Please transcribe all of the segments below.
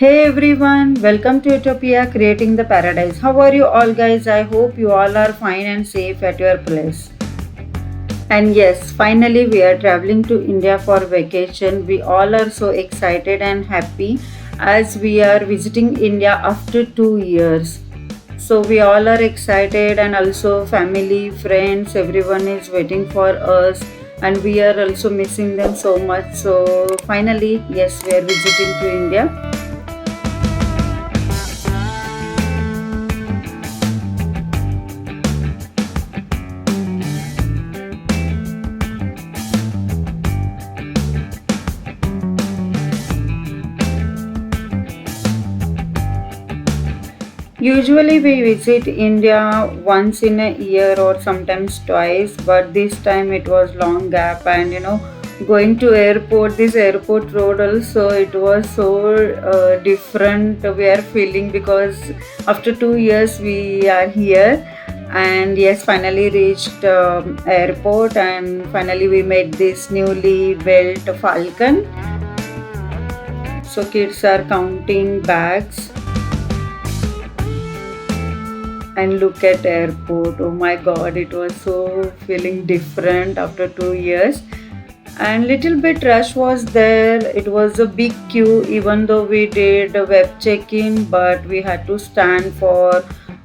Hey everyone, welcome to Utopia Creating the Paradise. How are you all, guys? I hope you all are fine and safe at your place. And yes, finally, we are traveling to India for vacation. We all are so excited and happy as we are visiting India after 2 years. So, we all are excited, and also, family, friends, everyone is waiting for us, and we are also missing them so much. So, finally, yes, we are visiting to India. Usually we visit India once in a year or sometimes twice, but this time it was long gap and going to airport, this airport road also, it was so different we are feeling because after 2 years we are here. And yes, finally reached airport, and finally we met this newly built Falcon. So kids are counting bags. And look at airport, oh my god, it was so feeling different after 2 years. And little bit rush was there, it was a big queue even though we did a web check-in, but we had to stand for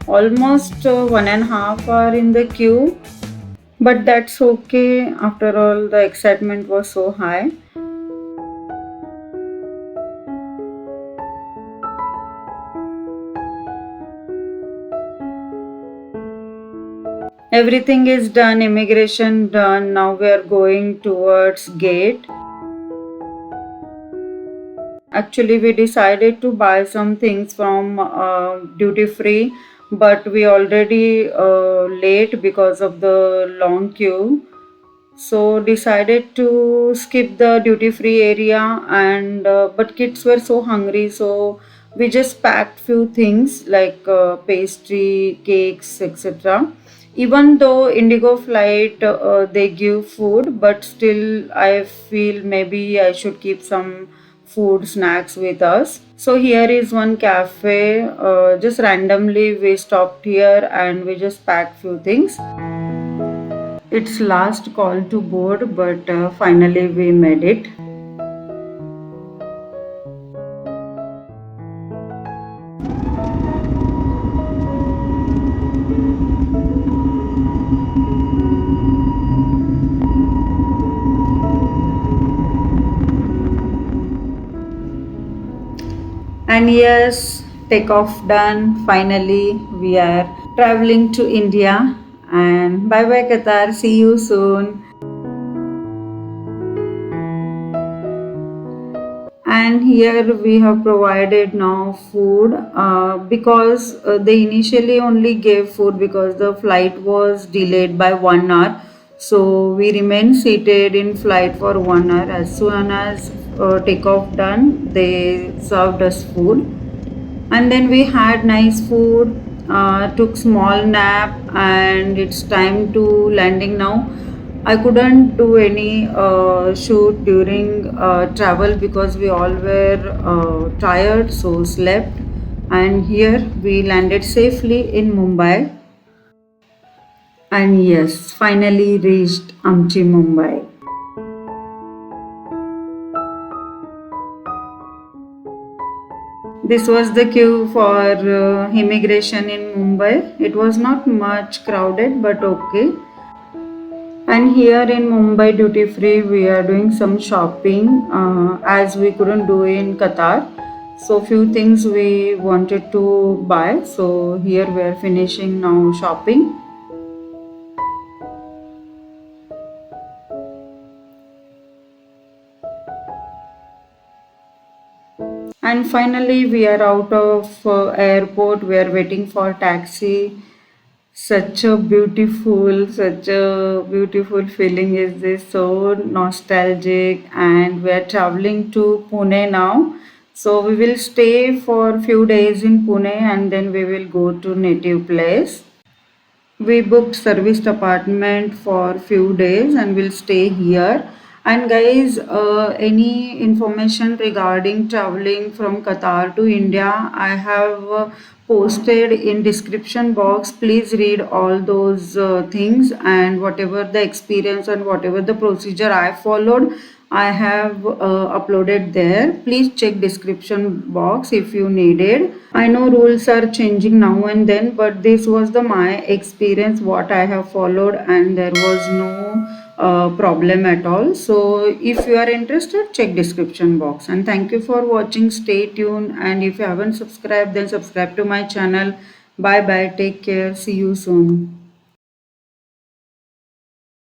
almost 1.5 hour in the queue. But that's okay, after all the excitement was so high. Everything is done, immigration done. Now we are going towards gate. Actually, we decided to buy some things from duty free, but we already late because of the long queue. So decided to skip the duty free area, and but kids were so hungry, so we just packed few things like pastry, cakes, etc. Even though Indigo flight they give food, but still I feel maybe I should keep some food snacks with us. So here is one cafe. Just randomly we stopped here and we just packed few things. It's last call to board, but finally we made it. And yes, takeoff done. Finally, we are traveling to India. And bye bye, Qatar. See you soon. And here we have provided now food because they initially only gave food because the flight was delayed by 1 hour. So we remained seated in flight for 1 hour. As soon as takeoff done, they served us food, and then we had nice food, took small nap, and it's time to landing now. I couldn't do any shoot during travel because we all were tired, so slept. And here we landed safely in Mumbai, and yes, finally reached Amchi, Mumbai. This was the queue for immigration in Mumbai. It was not much crowded, but okay. And here in Mumbai duty free, we are doing some shopping as we couldn't do in Qatar. So few things we wanted to buy. So here we are finishing now shopping. And finally, we are out of airport. We are waiting for taxi. Such a beautiful feeling is this. So nostalgic, and we are traveling to Pune now. So we will stay for few days in Pune, and then we will go to native place. We booked serviced apartment for few days and will stay here. And guys, any information regarding traveling from Qatar to India, I have posted in description box. Please read all those things, and whatever the experience and whatever the procedure I followed, I have uploaded there. Please check description box if you needed. I know rules are changing now and then, but this was the my experience what I have followed, and there was no problem at all. So if you are interested, check description box. And thank you for watching. Stay tuned, and if you haven't subscribed, then subscribe to my channel. Bye bye, take care, see you soon.